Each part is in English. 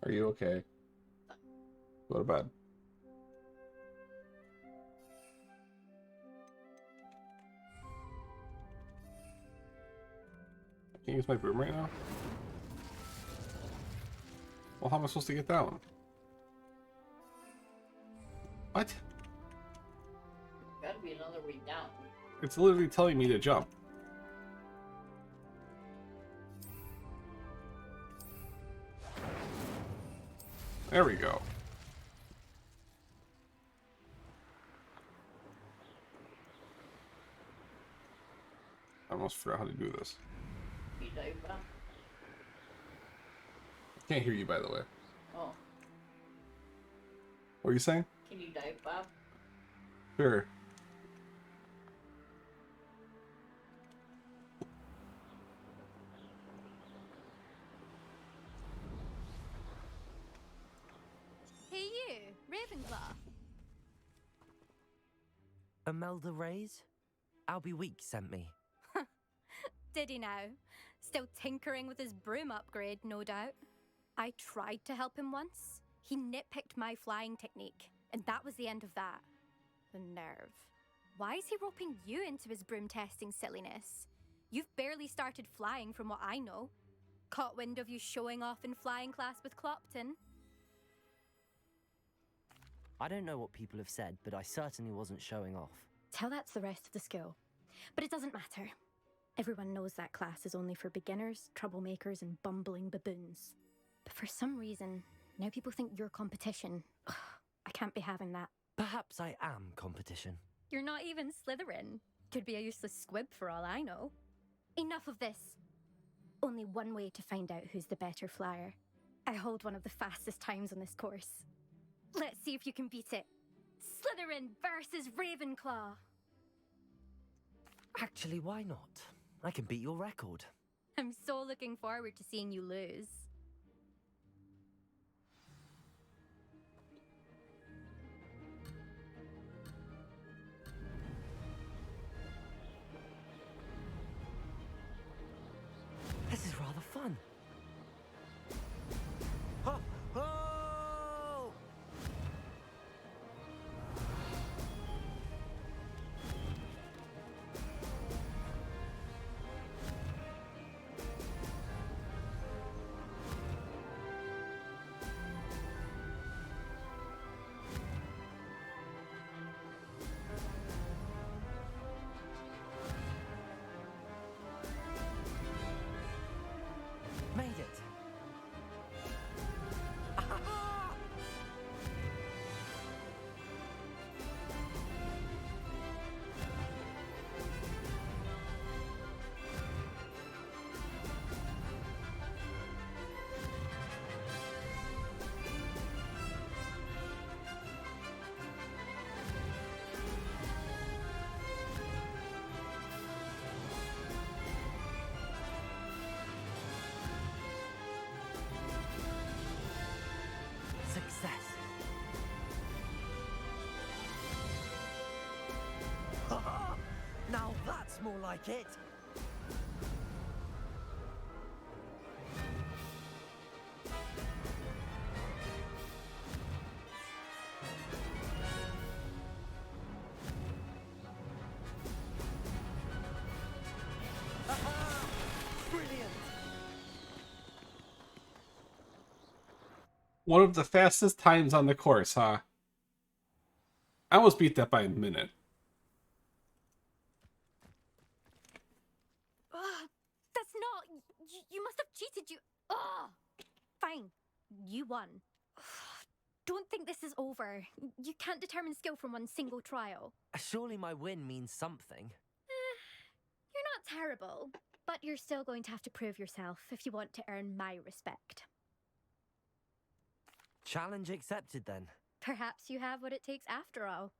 Are you okay? Go to bed. I can't use my broom right now? Well, how am I supposed to get down? What? Gotta be another way down. It's literally telling me to jump. There we go. I almost forgot how to do this. You dive back. I can't hear you, by the way. Oh, What are you saying? can you dive back? Sure. Hey you, Ravenclaw. Imelda Reyes? Albie Weeks sent me. Did he now? Still tinkering with his broom upgrade, no doubt. I tried to help him once. He nitpicked my flying technique, and that was the end of that. The nerve. Why is he roping you into his broom testing silliness? You've barely started flying from what I know. Caught wind of you showing off in flying class with Clopton. I don't know what people have said, but I certainly wasn't showing off. Tell that to the rest of the school. But it doesn't matter. Everyone knows that class is only for beginners, troublemakers, and bumbling baboons. But for some reason, now people think you're competition. Ugh, I can't be having that. Perhaps I am competition. You're not even Slytherin. Could be a useless squib for all I know. Enough of this. Only one way to find out who's the better flyer. I hold one of the fastest times on this course. Let's see if you can beat it. Slytherin versus Ravenclaw. Actually, why not? I can beat your record. I'm so looking forward to seeing you lose. This is rather fun. Ho! Ho! Made it. Ah! Success. Now that's more like it. Aha! Brilliant. One of the fastest times on the course, huh? I almost beat that by a minute. Ugh, that's not... You must have cheated, you... Ugh. Fine. You won. Ugh, don't think this is over. You can't determine skill from one single trial. Surely my win means something. You're not terrible, but you're still going to have to prove yourself if you want to earn my respect. Challenge accepted then. Perhaps you have what it takes after all.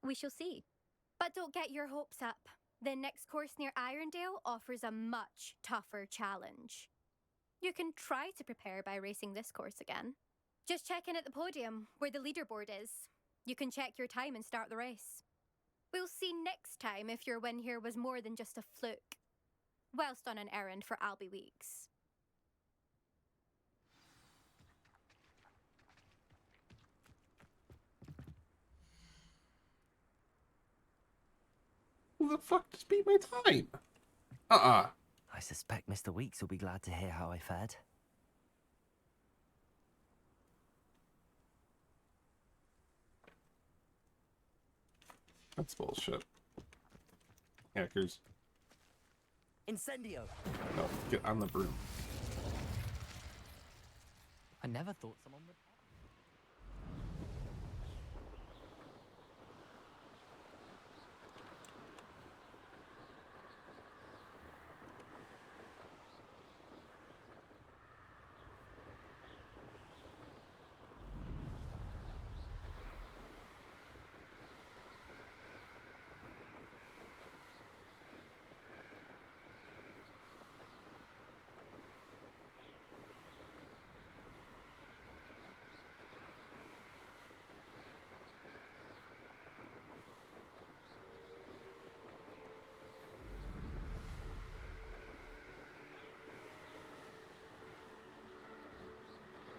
We shall see. But don't get your hopes up. The next course near Irondale offers a much tougher challenge. You can try to prepare by racing this course again. Just check in at the podium, where the leaderboard is. You can check your time and start the race. We'll see next time if your win here was more than just a fluke. Whilst on an errand for Albie Weeks. Who the fuck just beat my time? Uh-uh. I suspect Mr. Weeks will be glad to hear how I fared. That's bullshit. Hackers. Incendio! No, get on the broom. I never thought someone would.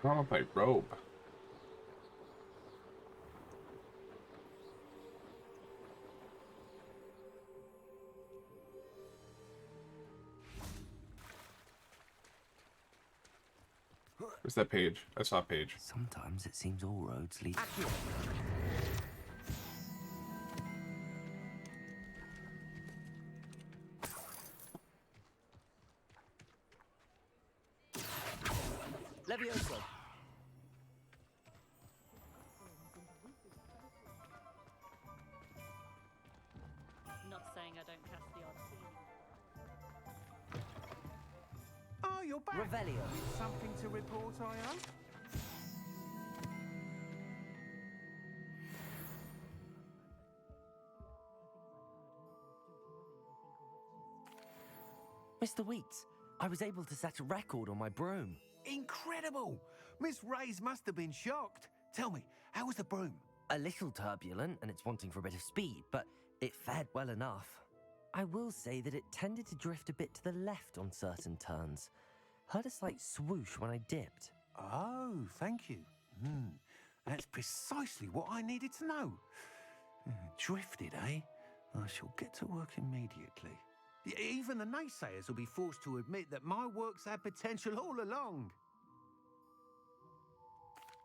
I want my robe. Where's that page? I saw a page. Sometimes it seems all roads lead. Levioso! Not saying I don't cast the odd feeling. Oh, you're back. Revelio. Something to report, I hope? Mr. Weeks, I was able to set a record on my broom. Incredible! Miss Ray's must have been shocked. Tell me, how was the broom? A little turbulent and it's wanting for a bit of speed, but it fared well enough. I will say that it tended to drift a bit to the left on certain turns. Heard a slight swoosh when I dipped. Oh, thank you. That's precisely what I needed to know. Drifted, eh? I shall get to work immediately. Even the naysayers will be forced to admit that my work's had potential all along.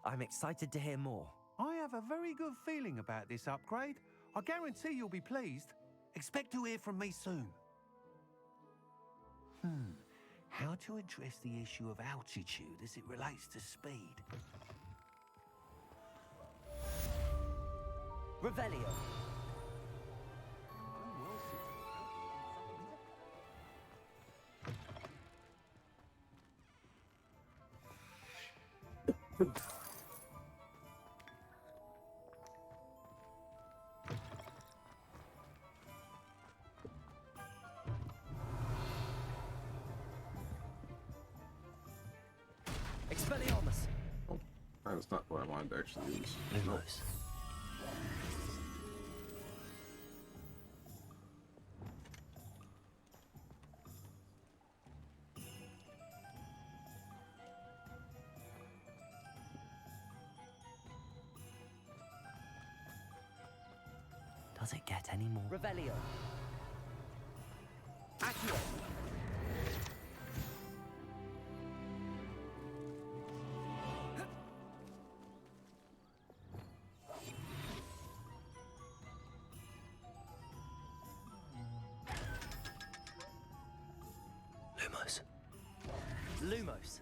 I'm excited to hear more. I have a very good feeling about this upgrade. I guarantee you'll be pleased. Expect to hear from me soon. How to address the issue of altitude as it relates to speed? Revelio. Expelliarmus. That's not what I wanted to actually use. Nope. Lumos. Does it get any more? Revelio. Accio. Lumos. Lumos.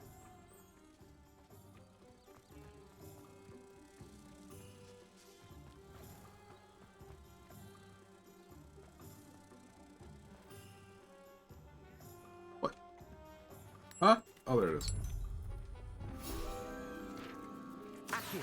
What? Huh? Oh, there it is. Accio.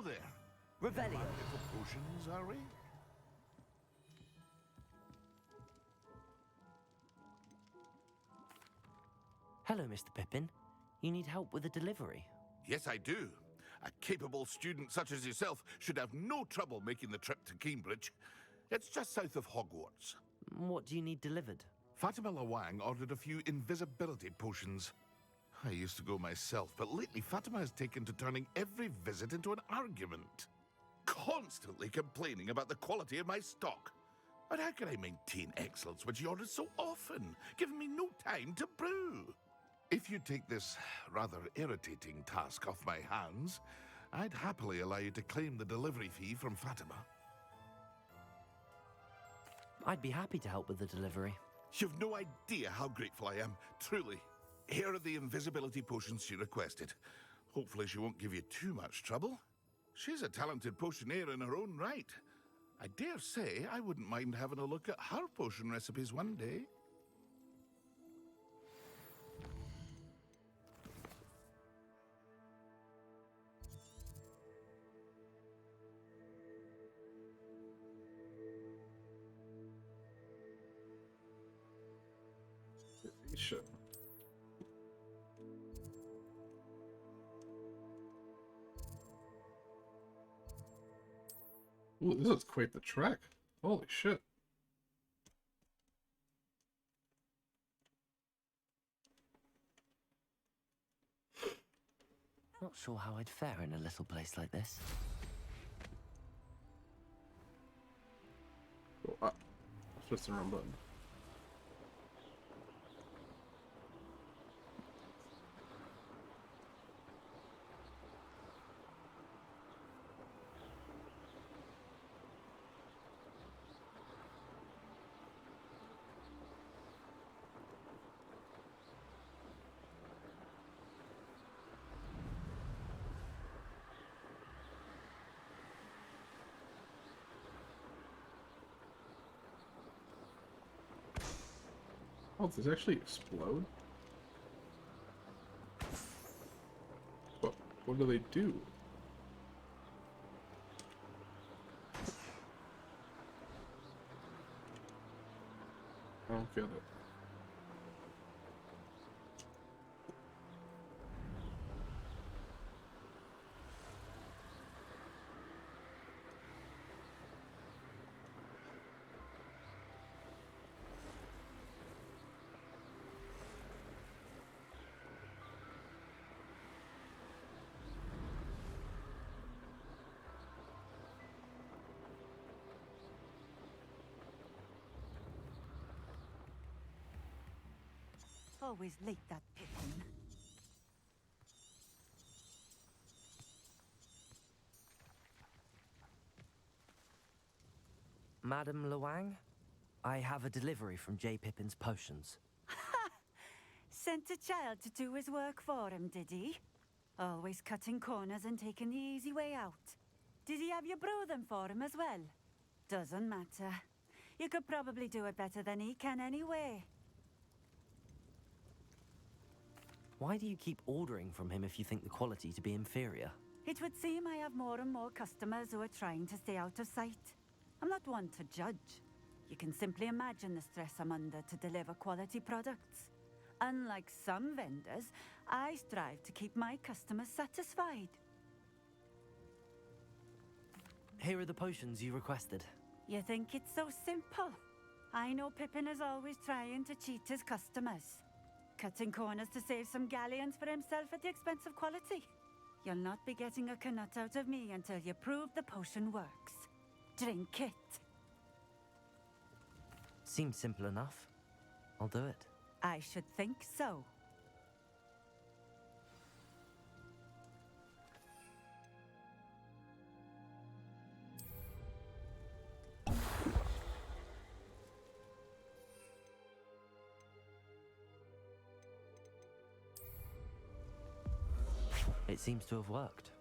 Hello there. Revelio. Little potions, are we? Hello, Mr. Pippin. You need help with a delivery? Yes, I do. A capable student such as yourself should have no trouble making the trip to Cambridge. It's just south of Hogwarts. What do you need delivered? Fatima Lawang ordered a few invisibility potions. I used to go myself, but lately Fatima has taken to turning every visit into an argument. Constantly complaining about the quality of my stock. But how can I maintain excellence when she orders so often, giving me no time to brew? If you take this rather irritating task off my hands, I'd happily allow you to claim the delivery fee from Fatima. I'd be happy to help with the delivery. You've no idea how grateful I am, truly. Here are the invisibility potions she requested. Hopefully she won't give you too much trouble. She's a talented potioneer in her own right. I dare say I wouldn't mind having a look at her potion recipes one day. You should. Ooh, this is quite the trek. Holy shit. Not sure how I'd fare in a little place like this. Oh, that's just the wrong button. Oh, does this actually explode? What do they do? I don't get it. Always late, that Pippin. Madam Lawang, I have a delivery from J. Pippin's potions. Sent a child to do his work for him, did he? Always cutting corners and taking the easy way out. Did he have you brew them for him as well? Doesn't matter. You could probably do it better than he can anyway. Why do you keep ordering from him if you think the quality to be inferior? It would seem I have more and more customers who are trying to stay out of sight. I'm not one to judge. You can simply imagine the stress I'm under to deliver quality products. Unlike some vendors, I strive to keep my customers satisfied. Here are the potions you requested. You think it's so simple? I know Pippin is always trying to cheat his customers. Cutting corners to save some galleons for himself at the expense of quality. You'll not be getting a knut out of me until you prove the potion works. Drink it. Seems simple enough. I'll do it. I should think so. It seems to have worked.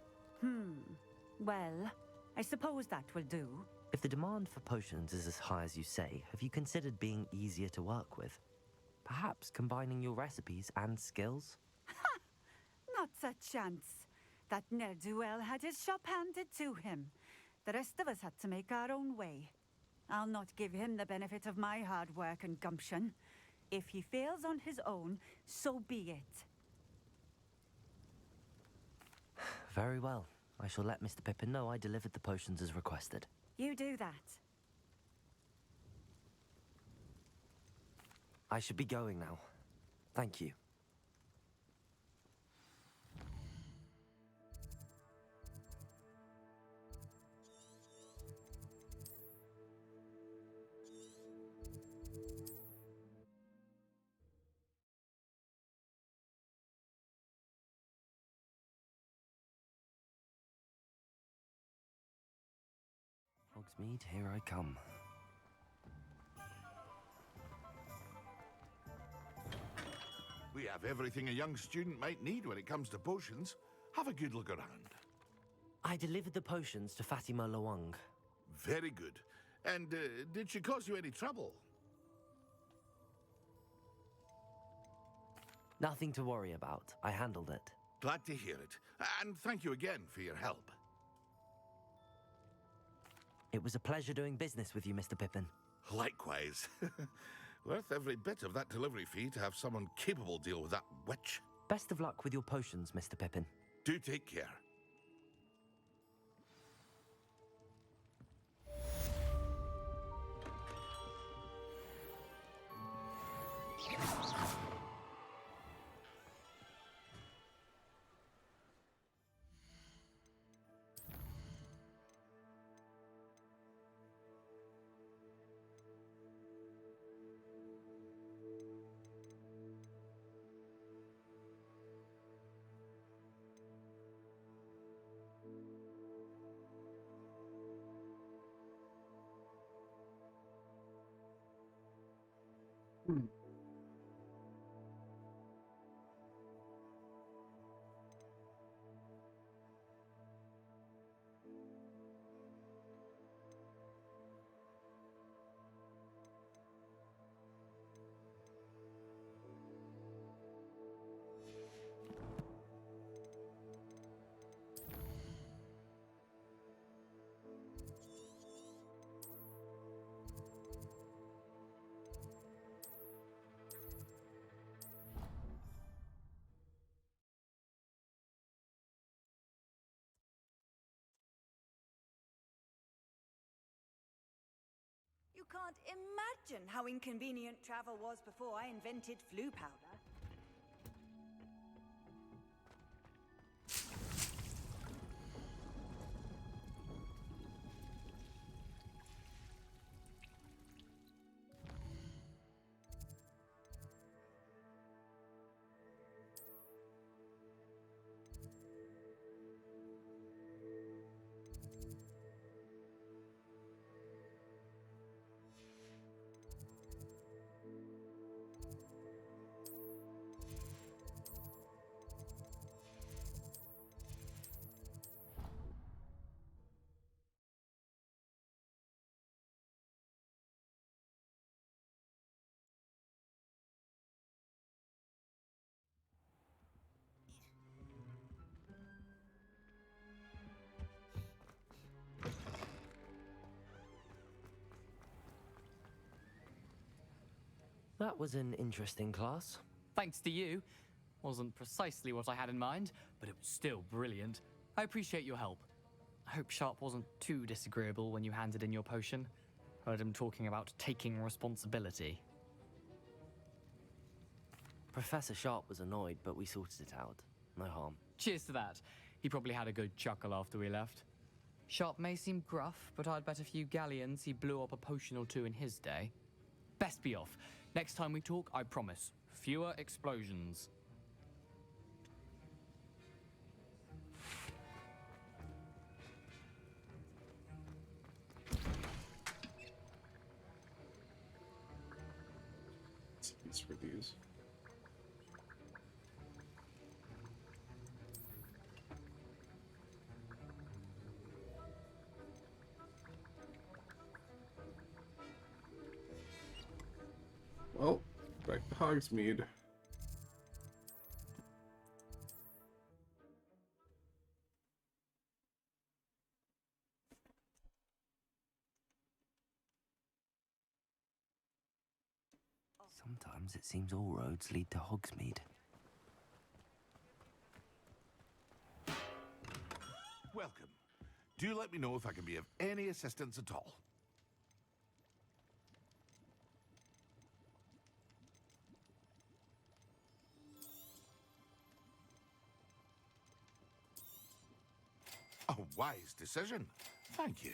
Well, I suppose that will do. If the demand for potions is as high as you say, have you considered being easier to work with? Perhaps combining your recipes and skills? Not a chance. That ne'er-do-well had his shop handed to him. The rest of us had to make our own way. I'll not give him the benefit of my hard work and gumption. If he fails on his own, so be it. Very well. I shall let Mr. Pippin know I delivered the potions as requested. You do that. I should be going now. Thank you. Hogsmeade, here I come. We have everything a young student might need when it comes to potions. Have a good look around. I delivered the potions to Fatima Lawang. Very good. And did she cause you any trouble? Nothing to worry about. I handled it. Glad to hear it. And thank you again for your help. It was a pleasure doing business with you, Mr. Pippin. Likewise. Worth every bit of that delivery fee to have someone capable deal with that witch. Best of luck with your potions, Mr. Pippin. Do take care. You can't imagine how inconvenient travel was before I invented flu powder. That was an interesting class. Thanks to you. Wasn't precisely what I had in mind, but it was still brilliant. I appreciate your help. I hope Sharp wasn't too disagreeable when you handed in your potion. Heard him talking about taking responsibility. Professor Sharp was annoyed, but we sorted it out. No harm. Cheers to that. He probably had a good chuckle after we left. Sharp may seem gruff, but I'd bet a few galleons he blew up a potion or two in his day. Best be off. Next time we talk, I promise, fewer explosions. These reviews. Well, back to Hogsmeade. Sometimes it seems all roads lead to Hogsmeade. Welcome. Do let me know if I can be of any assistance at all. A wise decision. Thank you.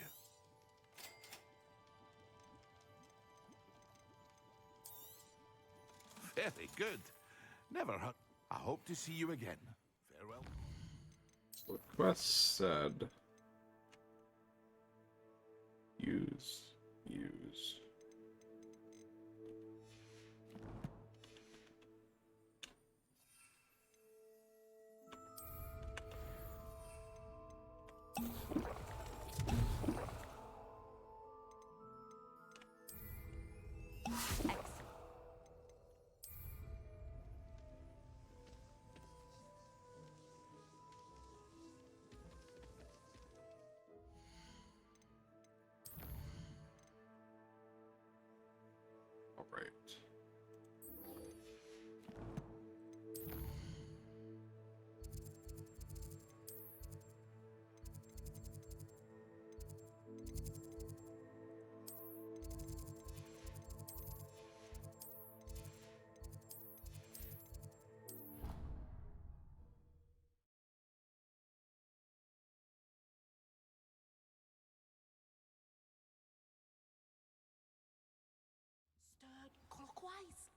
Very good. Never hurt. I hope to see you again. Farewell. Request said. Use. All right. Stirred clockwise.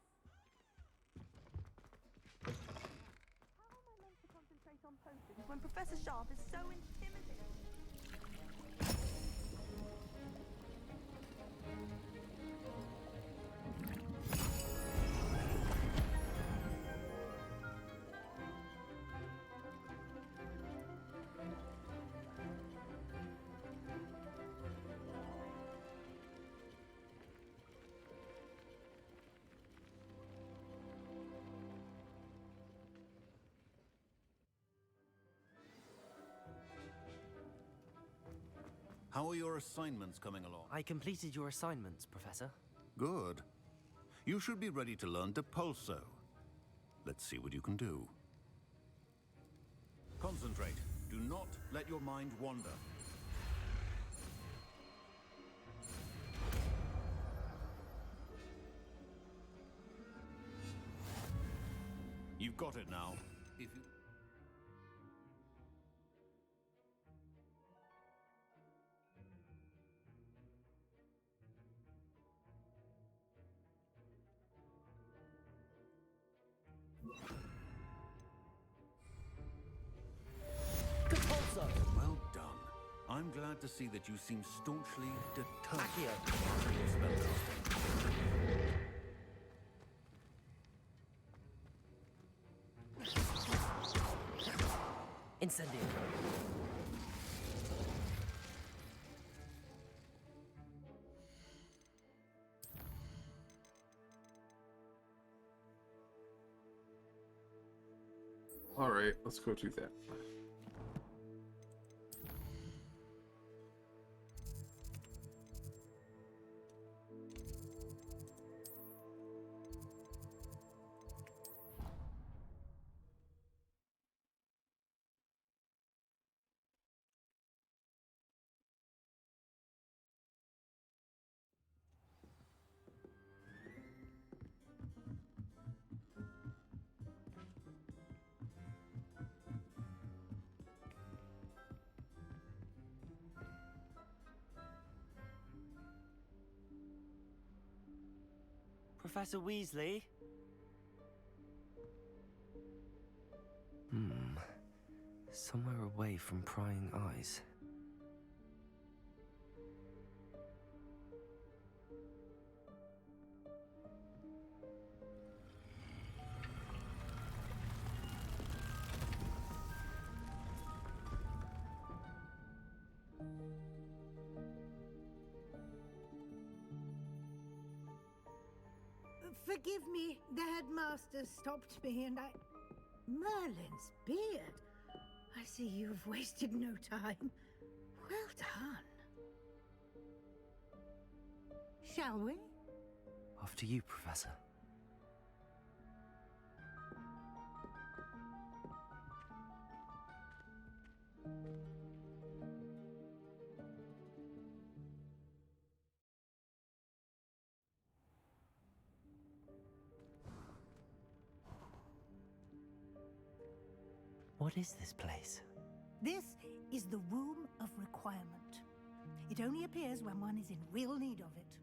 How am I meant to concentrate on potions when Professor Sharp is so intimidating? How are your assignments coming along? I completed your assignments, Professor. Good. You should be ready to learn Depulso. Let's see what you can do. Concentrate. Do not let your mind wander. You've got it now. If you... Well done. I'm glad to see that you seem staunchly determined to master your spellcasting. Incendio. All right, let's go do that. Professor Weasley? Somewhere away from prying eyes. Forgive me, the headmaster stopped me and I... Merlin's beard. I see you've wasted no time. Well done. Shall we? After you, Professor. What is this place? This is the Room of Requirement. It only appears when one is in real need of it.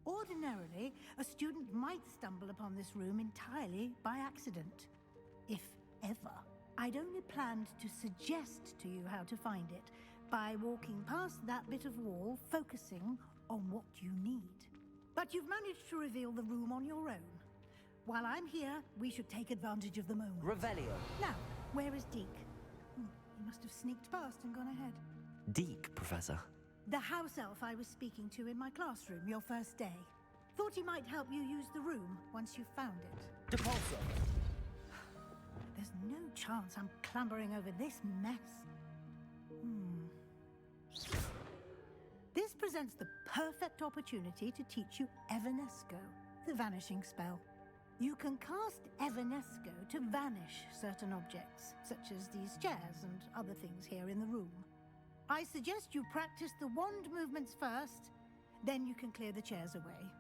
Ordinarily, a student might stumble upon this room entirely by accident. If ever. I'd only planned to suggest to you how to find it by walking past that bit of wall, focusing on what you need. But you've managed to reveal the room on your own. While I'm here, we should take advantage of the moment. Revelio. Now, where is Deke? He must have sneaked past and gone ahead. Deke, Professor. The house elf I was speaking to in my classroom your first day. Thought he might help you use the room once you found it. Depulso. There's no chance I'm clambering over this mess. This presents the perfect opportunity to teach you Evanesco, the vanishing spell. You can cast Evanesco to vanish certain objects, such as these chairs and other things here in the room. I suggest you practice the wand movements first, then you can clear the chairs away.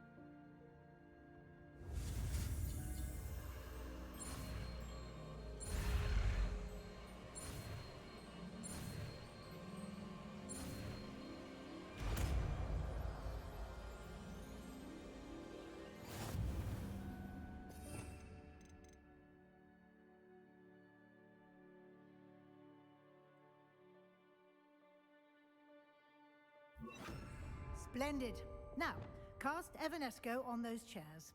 Splendid. Now, cast Evanesco on those chairs.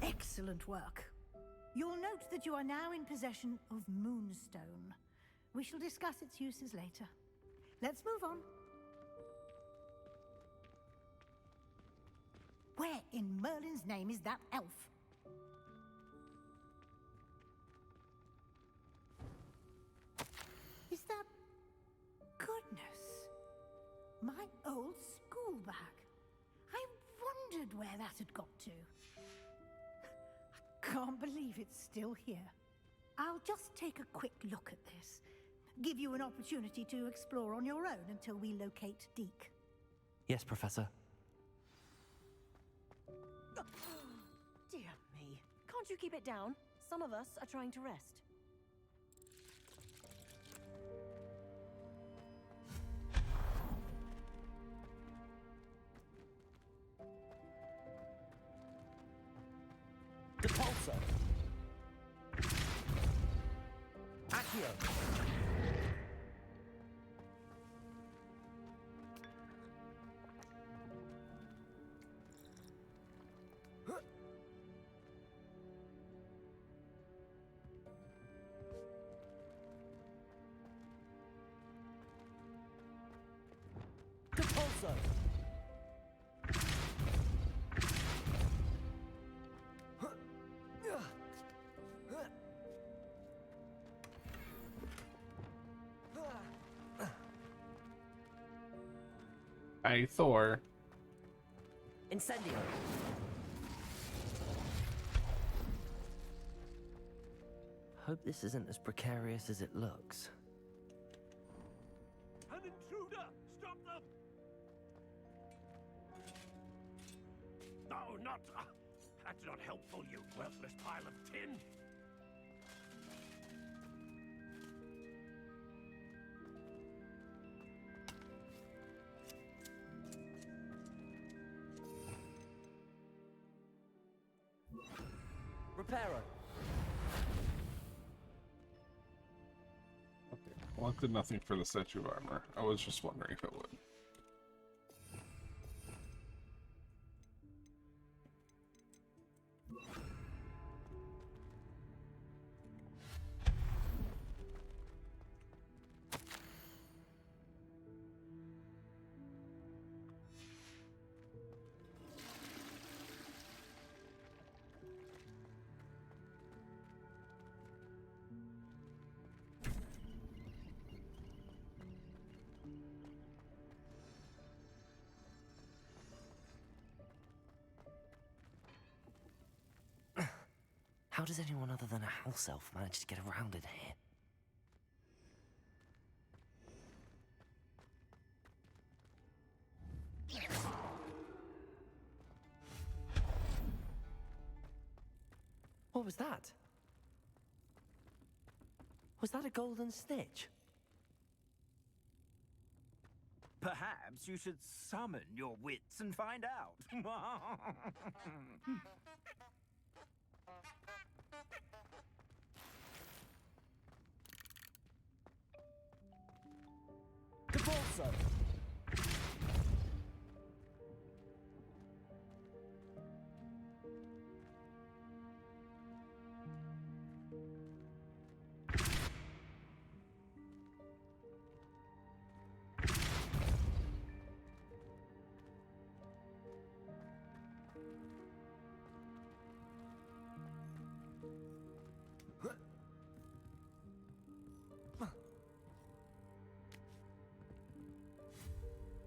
Excellent work. You'll note that you are now in possession of Moonstone. We shall discuss its uses later. Let's move on. Where in Merlin's name is that elf? Is that... Goodness. My old school bag. I wondered where that had got to. I can't believe it's still here. I'll just take a quick look at this. Give you an opportunity to explore on your own until we locate Deke. Yes, Professor. Dear me. Can't you keep it down? Some of us are trying to rest. Depulso. Accio. Depulso. Hey, Thor. Incendio. Hope this isn't as precarious as it looks. An intruder! Stop them! No, not... that's not helpful, you worthless pile of tin! Reparo. Okay. Well, it did nothing for the statue of armor. I was just wondering if it would. How does anyone other than a house elf manage to get around in here? What was that? Was that a golden snitch? Perhaps you should summon your wits and find out. Capalso!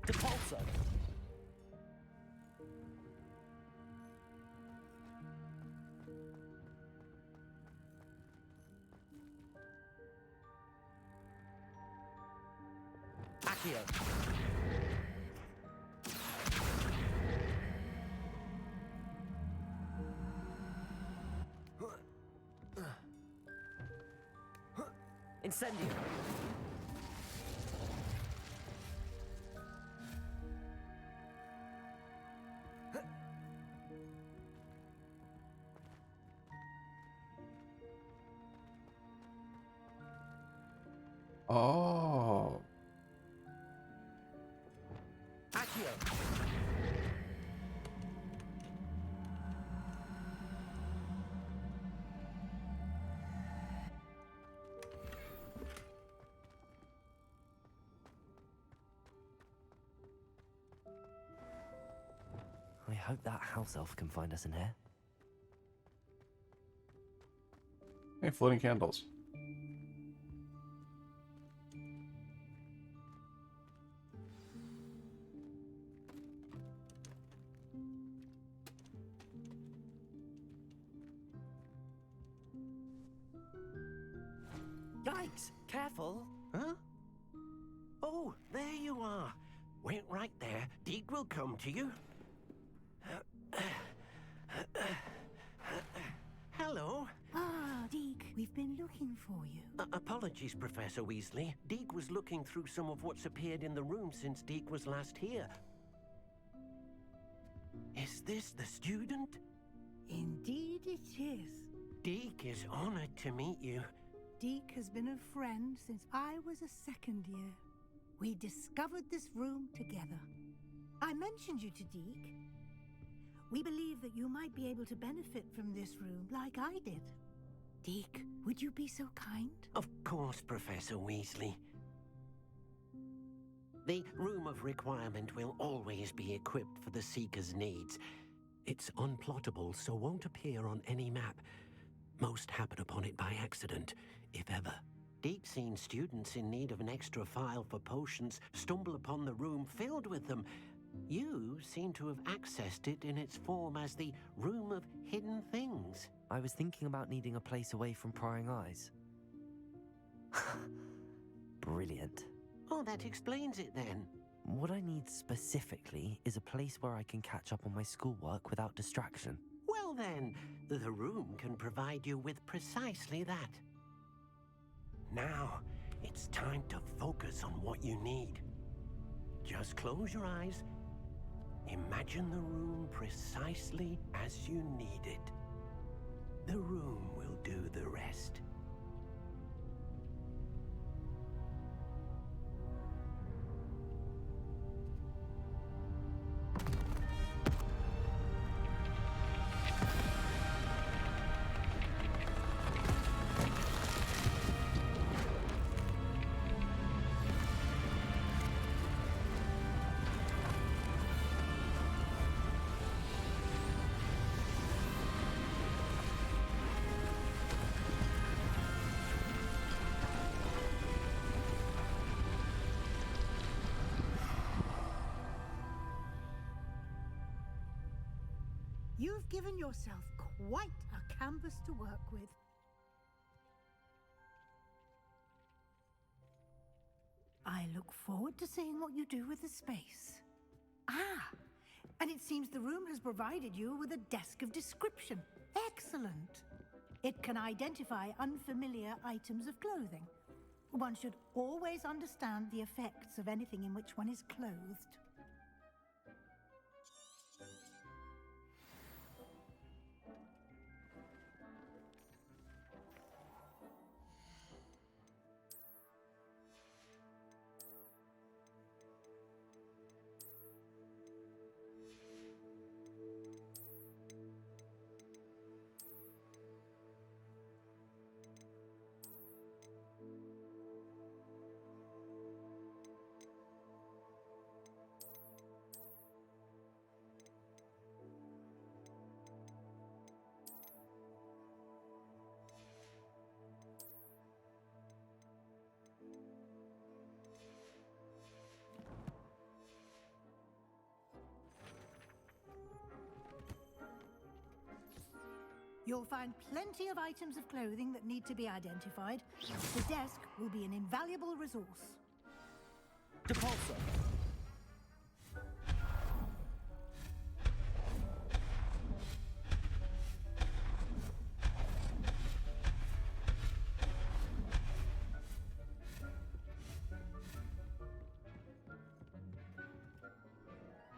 Capalso! Accio! Incendio! Oh. Accio! I hope that house elf can find us in here. Hey, floating candles. Yikes! Careful! Huh? Oh, there you are. Wait right there. Deke will come to you. Hello. Ah, Deke, we've been looking for you. Apologies, Professor Weasley. Deke was looking through some of what's appeared in the room since Deke was last here. Is this the student? Indeed it is. Deke is honored to meet you. Deke has been a friend since I was a second year. We discovered this room together. I mentioned you to Deke. We believe that you might be able to benefit from this room like I did. Deke, would you be so kind? Of course, Professor Weasley. The Room of Requirement will always be equipped for the Seeker's needs. It's unplottable, so won't appear on any map. Most happen upon it by accident, if ever. Deke's seen students in need of an extra file for potions stumble upon the room filled with them. You seem to have accessed it in its form as the Room of Hidden Things. I was thinking about needing a place away from prying eyes. Brilliant. Oh, that explains it then. What I need specifically is a place where I can catch up on my schoolwork without distraction. Well then, the room can provide you with precisely that. Now, it's time to focus on what you need. Just close your eyes. Imagine the room precisely as you need it. The room will do the rest. You've given yourself quite a canvas to work with. I look forward to seeing what you do with the space. Ah, and it seems the room has provided you with a desk of description. Excellent. It can identify unfamiliar items of clothing. One should always understand the effects of anything in which one is clothed. You'll find plenty of items of clothing that need to be identified. The desk will be an invaluable resource. Depulsor.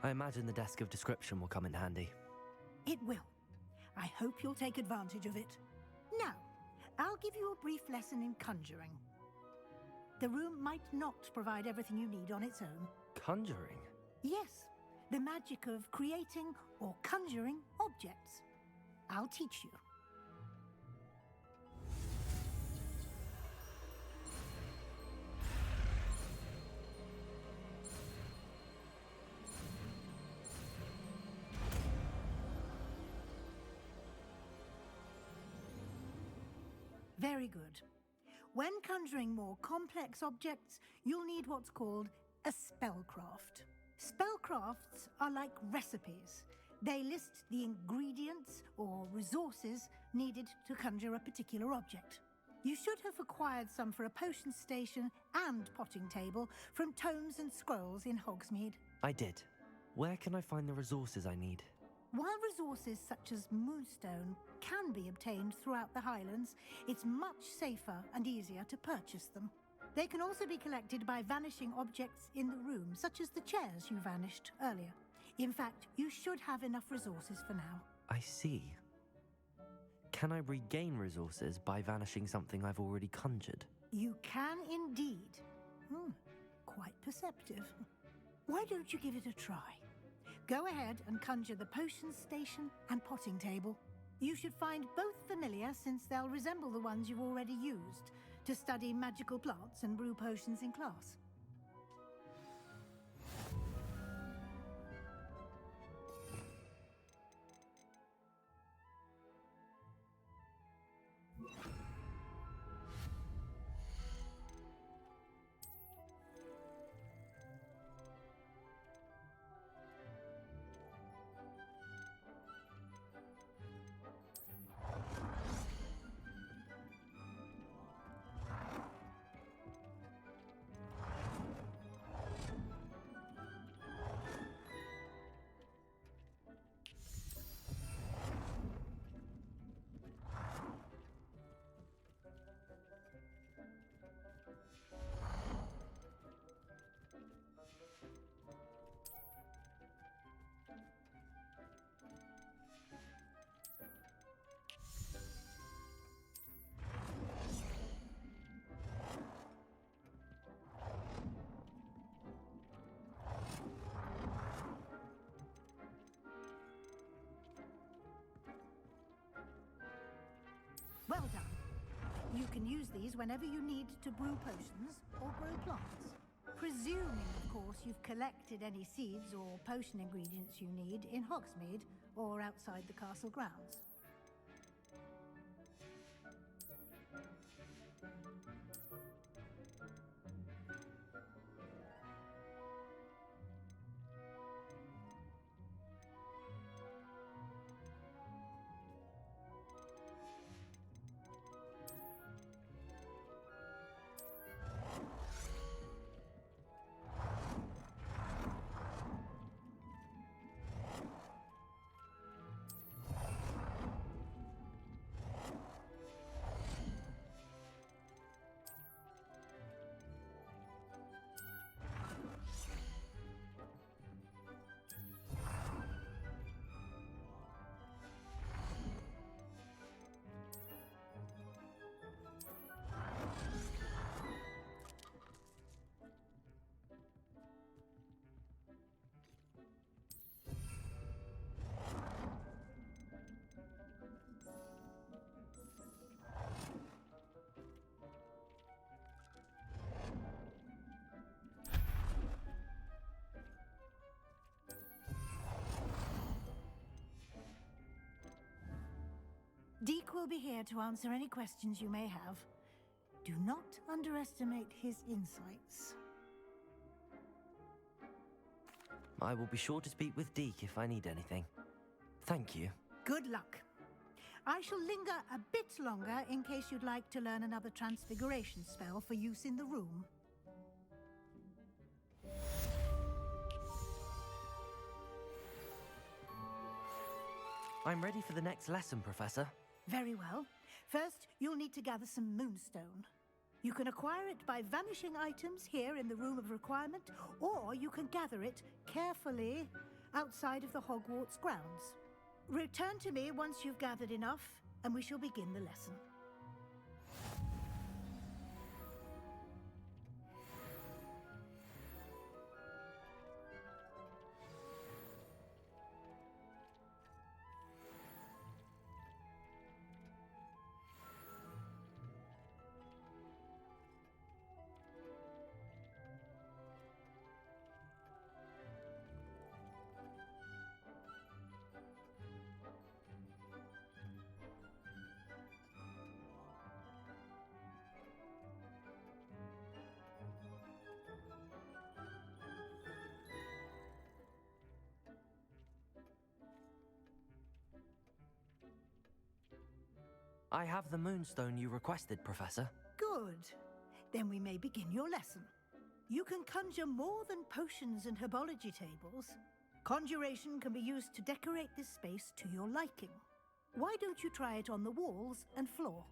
I imagine the desk of description will come in handy. It will. I hope you'll take advantage of it. Now, I'll give you a brief lesson in conjuring. The room might not provide everything you need on its own. Conjuring? Yes, the magic of creating or conjuring objects. I'll teach you. Very good. When conjuring more complex objects, you'll need what's called a spellcraft. Spellcrafts are like recipes. They list the ingredients or resources needed to conjure a particular object. You should have acquired some for a potion station and potting table from tomes and scrolls in Hogsmeade. I did. Where can I find the resources I need? While resources such as Moonstone can be obtained throughout the Highlands, it's much safer and easier to purchase them. They can also be collected by vanishing objects in the room, such as the chairs you vanished earlier. In fact, you should have enough resources for now. I see. Can I regain resources by vanishing something I've already conjured? You can indeed. Quite perceptive. Why don't you give it a try? Go ahead and conjure the potion station and potting table. You should find both familiar, since they'll resemble the ones you've already used to study magical plants and brew potions in class. Well done. You can use these whenever you need to brew potions or grow plants. Presuming, of course, you've collected any seeds or potion ingredients you need in Hogsmeade or outside the castle grounds. Deke will be here to answer any questions you may have. Do not underestimate his insights. I will be sure to speak with Deke if I need anything. Thank you. Good luck. I shall linger a bit longer in case you'd like to learn another transfiguration spell for use in the room. I'm ready for the next lesson, Professor. Very well. First, you'll need to gather some moonstone. You can acquire it by vanishing items here in the Room of Requirement, or you can gather it carefully outside of the Hogwarts grounds. Return to me once you've gathered enough, and we shall begin the lesson. I have the moonstone you requested, Professor. Good. Then we may begin your lesson. You can conjure more than potions and herbology tables. Conjuration can be used to decorate this space to your liking. Why don't you try it on the walls and floor?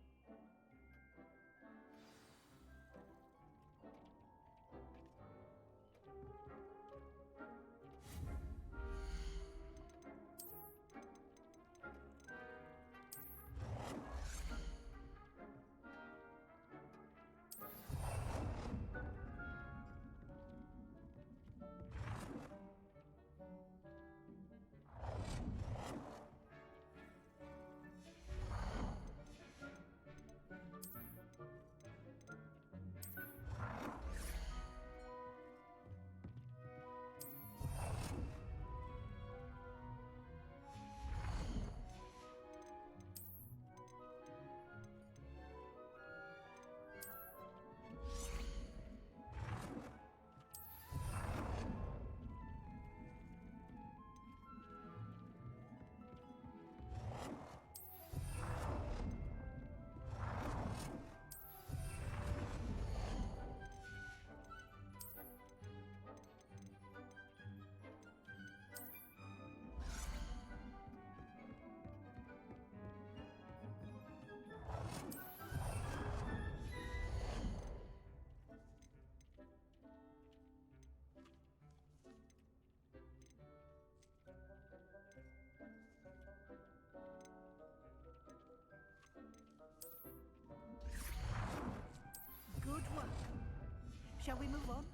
Good work. Shall we move on?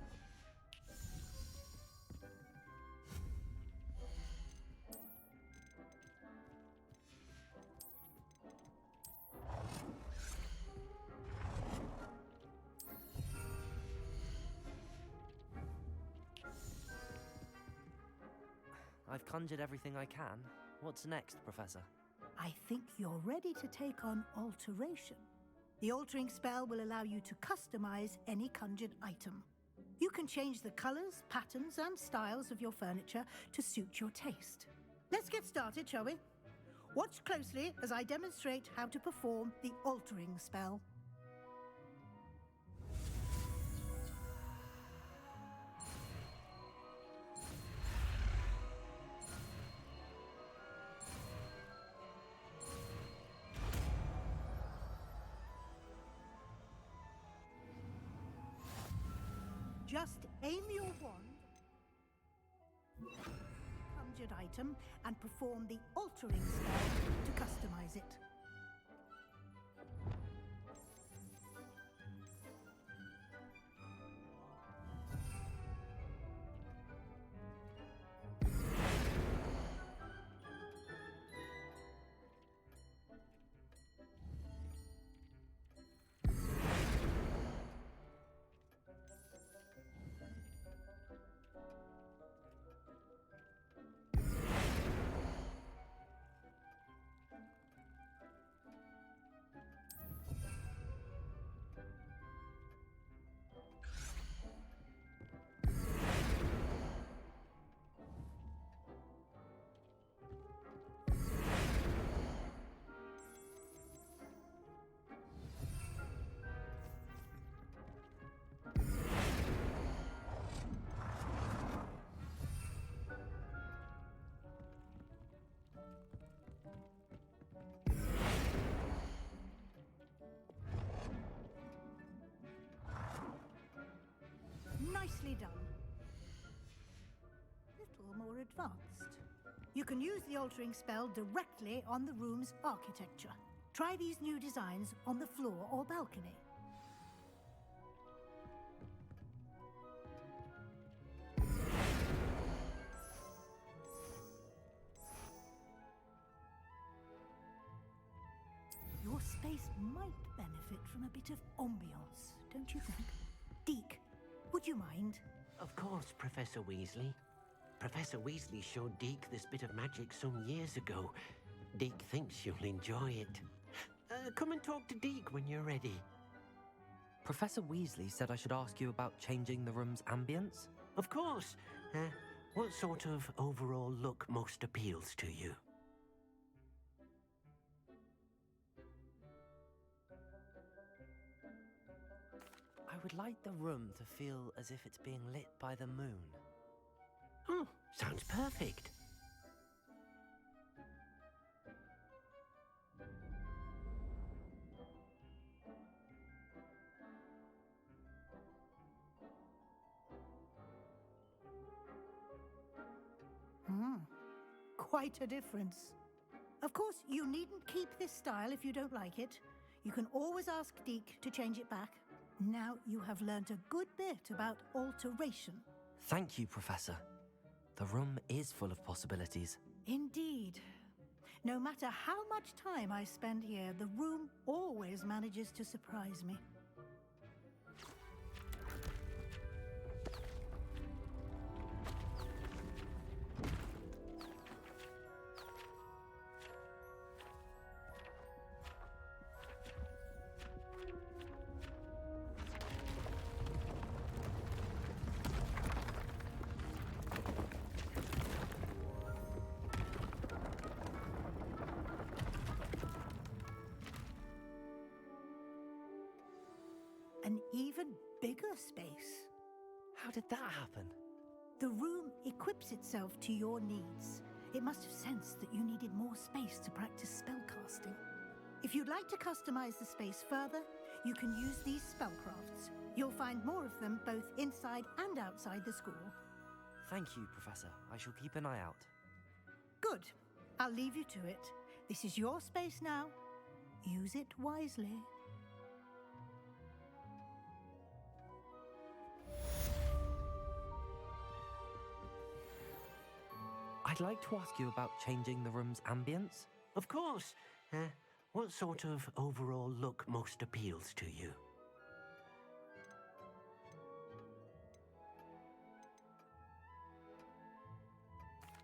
I've conjured everything I can. What's next, Professor? I think you're ready to take on alteration. The altering spell will allow you to customize any conjured item. You can change the colors, patterns, and styles of your furniture to suit your taste. Let's get started, shall we? Watch closely as I demonstrate how to perform the altering spell. Just aim your wand, conjured item, and perform the altering spell to customize it. You can use the altering spell directly on the room's architecture. Try these new designs on the floor or balcony. Your space might benefit from a bit of ambiance, don't you think? Deke, would you mind? Of course, Professor Weasley. Professor Weasley showed Deke this bit of magic some years ago. Deke thinks you'll enjoy it. Come and talk to Deke when you're ready. Professor Weasley said I should ask you about changing the room's ambience? Of course. What sort of overall look most appeals to you? I would like the room to feel as if it's being lit by the moon. Oh, sounds perfect. Quite a difference. Of course, you needn't keep this style if you don't like it. You can always ask Deke to change it back. Now you have learnt a good bit about alteration. Thank you, Professor. The room is full of possibilities. Indeed. No matter how much time I spend here, the room always manages to surprise me. An even bigger space. How did that happen? The room equips itself to your needs. It must have sensed that you needed more space to practice spellcasting. If you'd like to customize the space further, you can use these spellcrafts. You'll find more of them both inside and outside the school. Thank you, Professor. I shall keep an eye out. Good. I'll leave you to it. This is your space now. Use it wisely. I'd like to ask you about changing the room's ambience. Of course. What sort of overall look most appeals to you?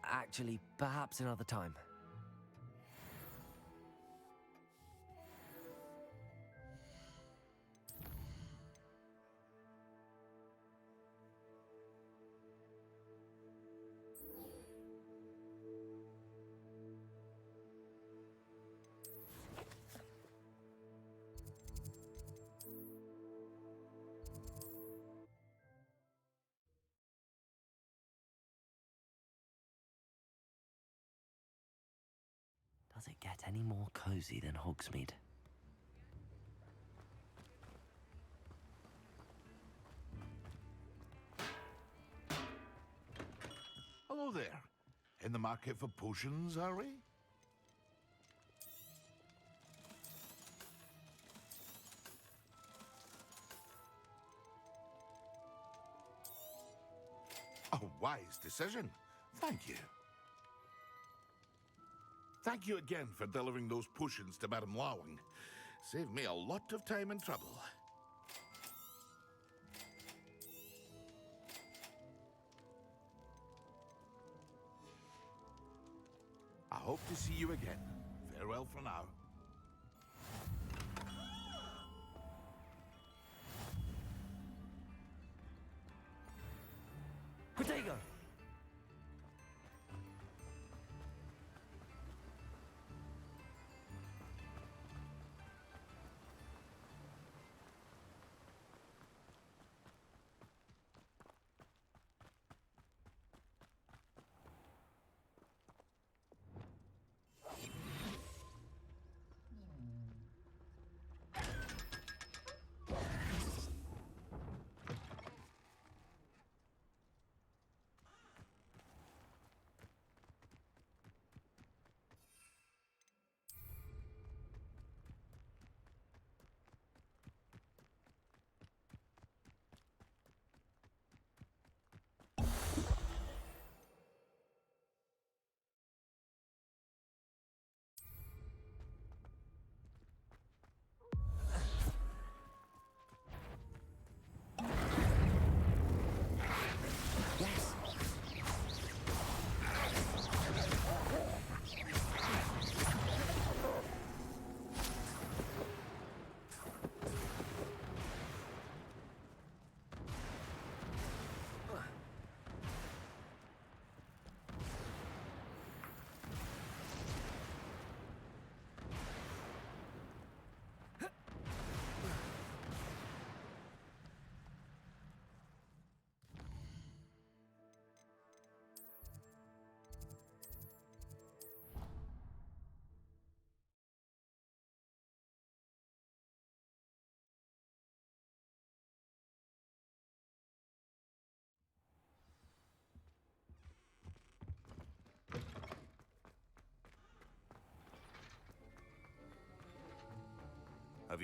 Actually, perhaps another time. Does it get any more cozy than Hogsmeade? Hello there. In the market for potions, are we? A wise decision. Thank you. Thank you again for delivering those potions to Madame Lawing. Saved me a lot of time and trouble. I hope to see you again. Farewell for now. Protego!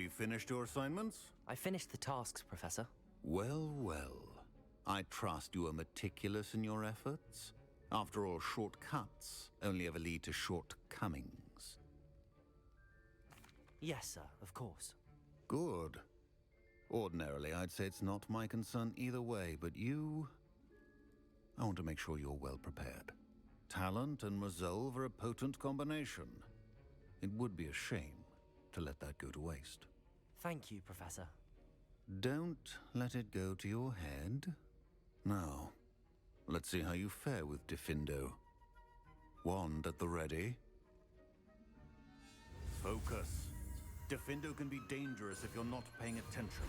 you finished your assignments? I finished the tasks, Professor. Well, well. I trust you are meticulous in your efforts. After all, shortcuts only ever lead to shortcomings. Yes, sir, of course. Good. Ordinarily, I'd say it's not my concern either way, but you... I want to make sure you're well prepared. Talent and resolve are a potent combination. It would be a shame to let that go to waste. Thank you, Professor. Don't let it go to your head. Now, let's see how you fare with Diffindo. Wand at the ready. Focus. Diffindo can be dangerous if you're not paying attention.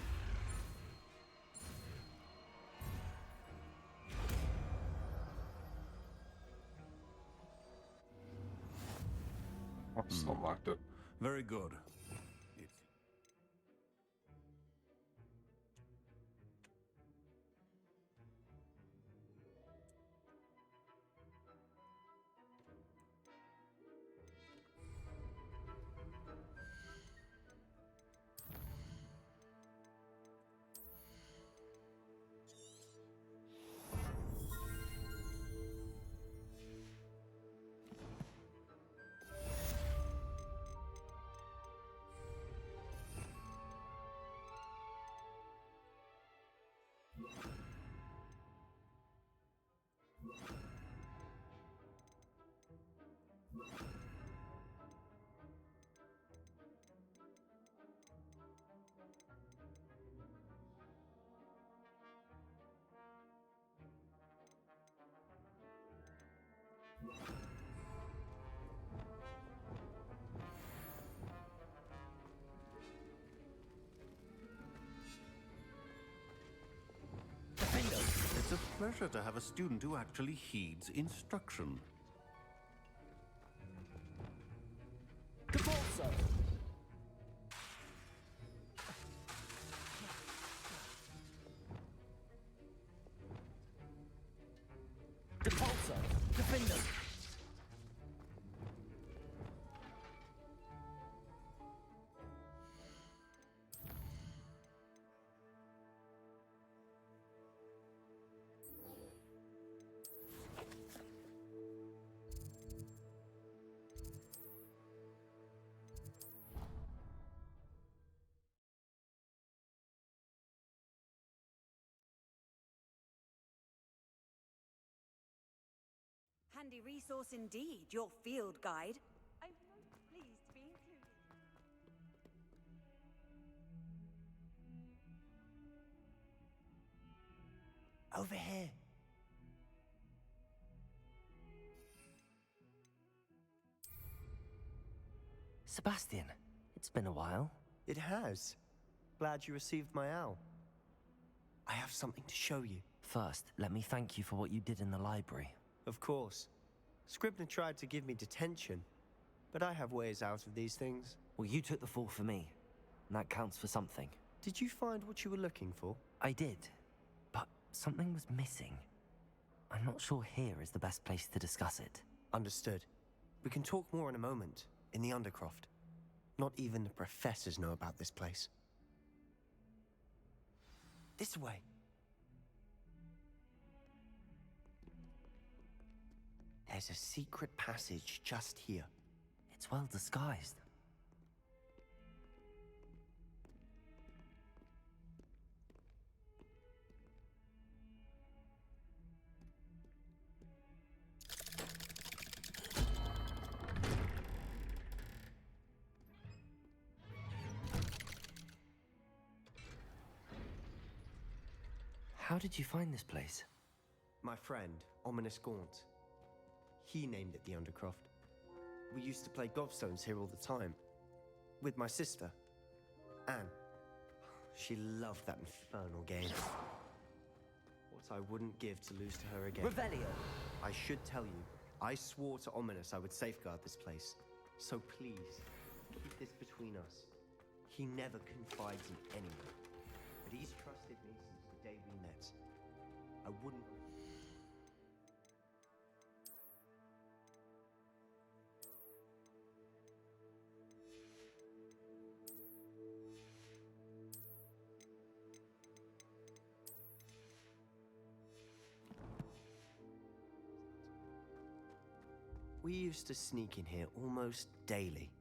I've still locked it. Very good. It's a pleasure to have a student who actually heeds instruction. Capulso! Capulso! Defender! Handy resource indeed, your field guide. I'm most pleased to be included. Over here. Sebastian, it's been a while. It has. Glad you received my owl. I have something to show you. First, let me thank you for what you did in the library. Of course. Scribner tried to give me detention, but I have ways out of these things. Well, you took the fall for me, and that counts for something. Did you find what you were looking for? I did, but something was missing. I'm not sure here is the best place to discuss it. Understood. We can talk more in a moment, in the Undercroft. Not even the professors know about this place. This way. There's a secret passage just here. It's well disguised. How did you find this place? My friend, Ominous Gaunt. He named it the Undercroft. We used to play gobstones here all the time. With my sister, Anne. She loved that infernal game. What I wouldn't give to lose to her again. Revelio! I should tell you, I swore to Ominous I would safeguard this place. So please, keep this between us. He never confides in anyone. But he's trusted me since the day we met. I wouldn't... We used to sneak in here almost daily.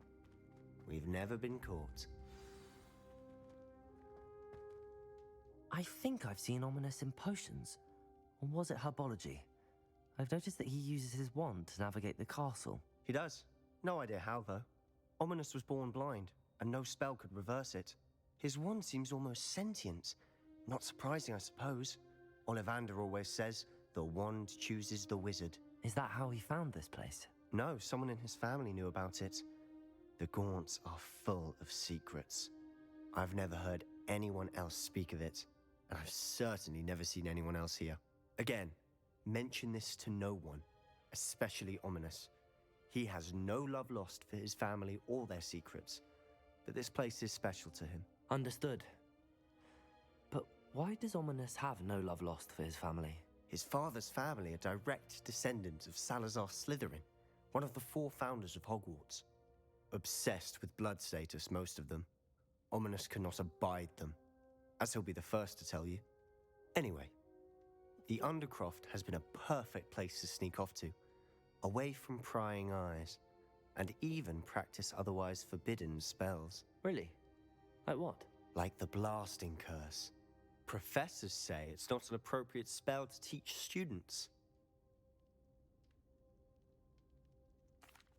We've never been caught. I think I've seen Ominous in potions. Or was it herbology? I've noticed that he uses his wand to navigate the castle. He does. No idea how, though. Ominous was born blind, and no spell could reverse it. His wand seems almost sentient. Not surprising, I suppose. Ollivander always says, the wand chooses the wizard. Is that how he found this place? No, someone in his family knew about it. The Gaunts are full of secrets. I've never heard anyone else speak of it, and I've certainly never seen anyone else here. Again, mention this to no one, especially Ominous. He has no love lost for his family or their secrets, but this place is special to him. Understood. But why does Ominous have no love lost for his family? His father's family are direct descendants of Salazar Slytherin, one of the 4 founders of Hogwarts. Obsessed with blood status, most of them. Ominous cannot abide them, as he'll be the first to tell you. Anyway, the Undercroft has been a perfect place to sneak off to, away from prying eyes, and even practice otherwise forbidden spells. Really? Like what? Like the blasting curse. Professors say it's not an appropriate spell to teach students.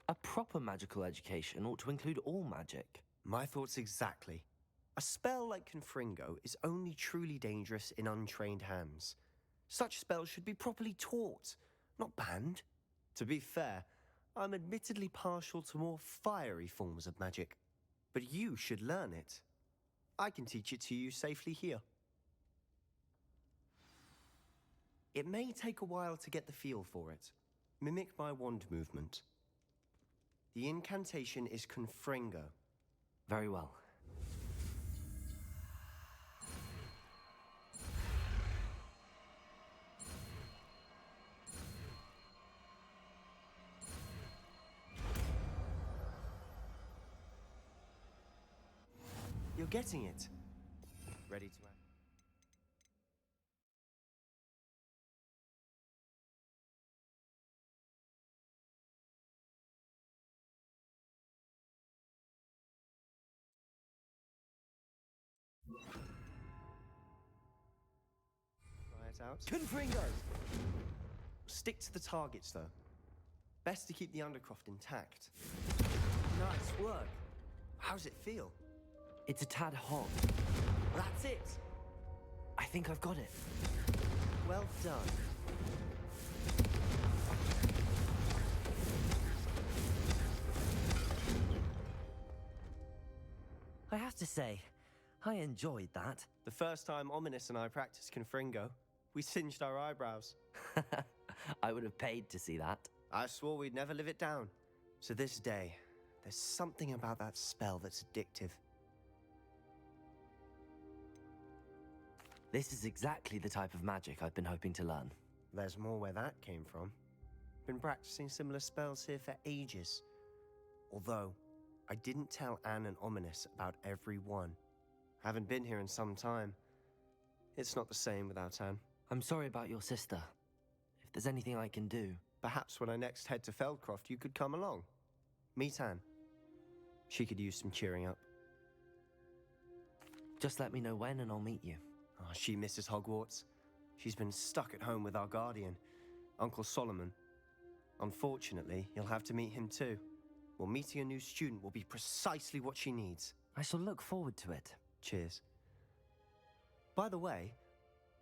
A proper magical education ought to include all magic. My thoughts exactly. A spell like Confringo is only truly dangerous in untrained hands. Such spells should be properly taught, not banned. To be fair, I'm admittedly partial to more fiery forms of magic, but you should learn it. I can teach it to you safely here. It may take a while to get the feel for it. Mimic my wand movement. The incantation is Confringo. Very well. You're getting it. Ready to act? Try it out. Confringo! Stick to the targets, though. Best to keep the Undercroft intact. Nice work. How's it feel? It's a tad hot. That's it! I think I've got it. Well done. I have to say, I enjoyed that. The first time Ominous and I practiced Confringo, we singed our eyebrows. I would have paid to see that. I swore we'd never live it down. To this day, there's something about that spell that's addictive. This is exactly the type of magic I've been hoping to learn. There's more where that came from. Been practicing similar spells here for ages. Although, I didn't tell Anne and Ominous about every one. Haven't been here in some time. It's not the same without Anne. I'm sorry about your sister. If there's anything I can do... Perhaps when I next head to Feldcroft, you could come along. Meet Anne. She could use some cheering up. Just let me know when and I'll meet you. Oh, she misses Hogwarts. She's been stuck at home with our guardian, Uncle Solomon. Unfortunately, you'll have to meet him too. Well, meeting a new student will be precisely what she needs. I shall look forward to it. Cheers. By the way,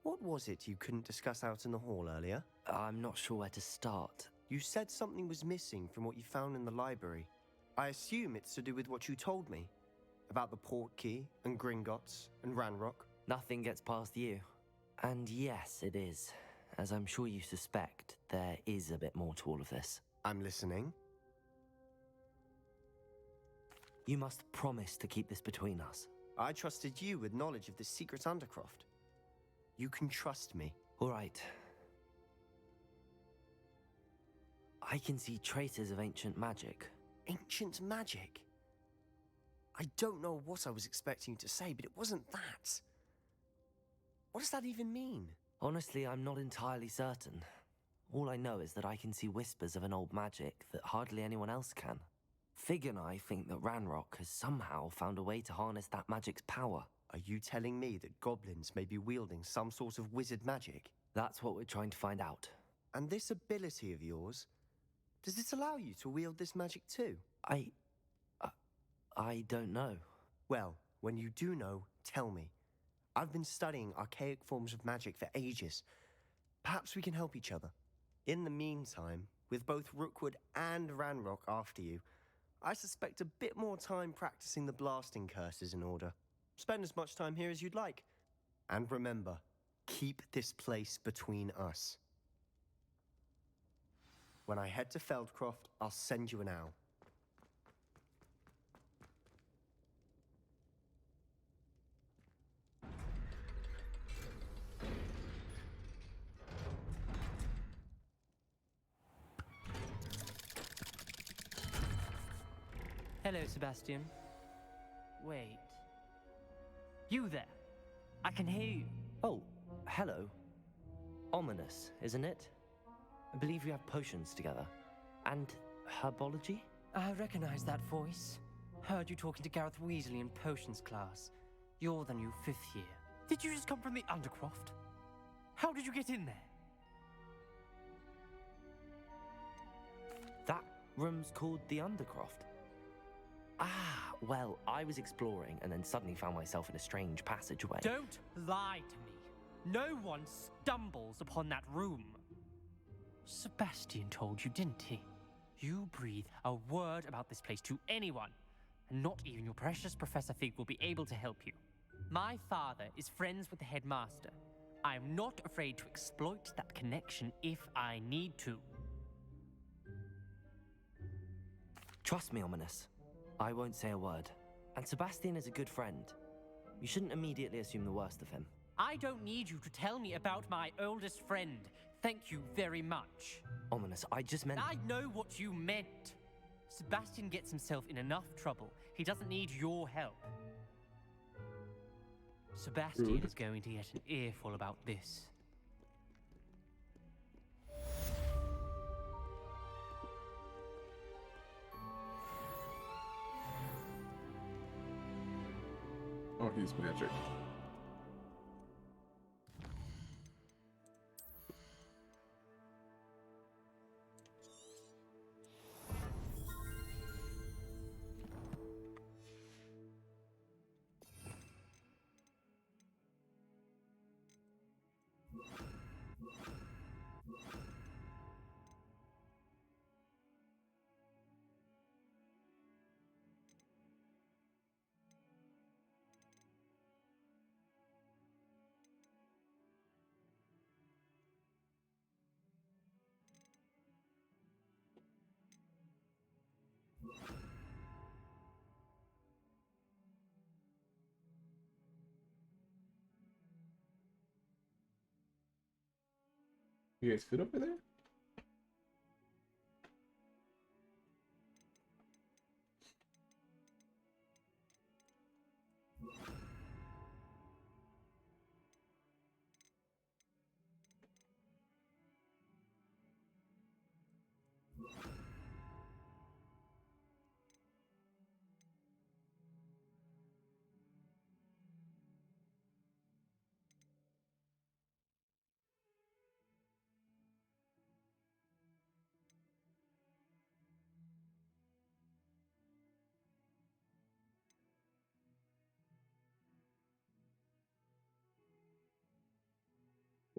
what was it you couldn't discuss out in the hall earlier? I'm not sure where to start. You said something was missing from what you found in the library. I assume it's to do with what you told me. About the Portkey, and Gringotts, and Ranrock. Nothing gets past you. And yes, it is. As I'm sure you suspect, there is a bit more to all of this. I'm listening. You must promise to keep this between us. I trusted you with knowledge of the secret Undercroft. You can trust me. All right. I can see traces of ancient magic. Ancient magic? I don't know what I was expecting you to say, but it wasn't that. What does that even mean? Honestly, I'm not entirely certain. All I know is that I can see whispers of an old magic that hardly anyone else can. Fig and I think that Ranrock has somehow found a way to harness that magic's power. Are you telling me that goblins may be wielding some sort of wizard magic? That's what we're trying to find out. And this ability of yours, does it allow you to wield this magic too? I don't know. Well, when you do know, tell me. I've been studying archaic forms of magic for ages. Perhaps we can help each other. In the meantime, with both Rookwood and Ranrock after you, I suspect a bit more time practicing the blasting curse is in order. Spend as much time here as you'd like. And remember, keep this place between us. When I head to Feldcroft, I'll send you an owl. Hello, Sebastian. Wait. You there? I can hear you. Oh, hello. Ominous, isn't it? I believe we have potions together. And herbology? I recognize that voice. Heard you talking to Gareth Weasley in potions class. You're the new 5th year. Did you just come from the Undercroft? How did you get in there? That room's called the Undercroft. Ah, well, I was exploring and then suddenly found myself in a strange passageway. Don't lie to me. No one stumbles upon that room. Sebastian told you, didn't he? You breathe a word about this place to anyone, and not even your precious Professor Fig will be able to help you. My father is friends with the headmaster. I am not afraid to exploit that connection if I need to. Trust me, Ominous. I won't say a word. And Sebastian is a good friend. You shouldn't immediately assume the worst of him. I don't need you to tell me about my oldest friend. Thank you very much. Ominous, I just meant... I know what you meant. Sebastian gets himself in enough trouble. He doesn't need your help. Sebastian is going to get an earful about this. Oh, he's magic. You guys good over there?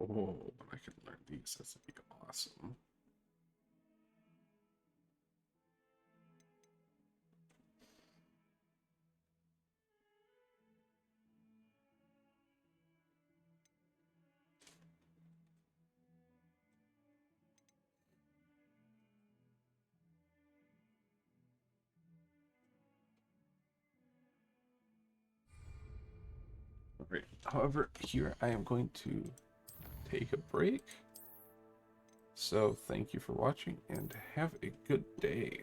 Oh, but I can learn these. This would be awesome. Alright, however, here I am going to take a break. So thank you for watching and have a good day.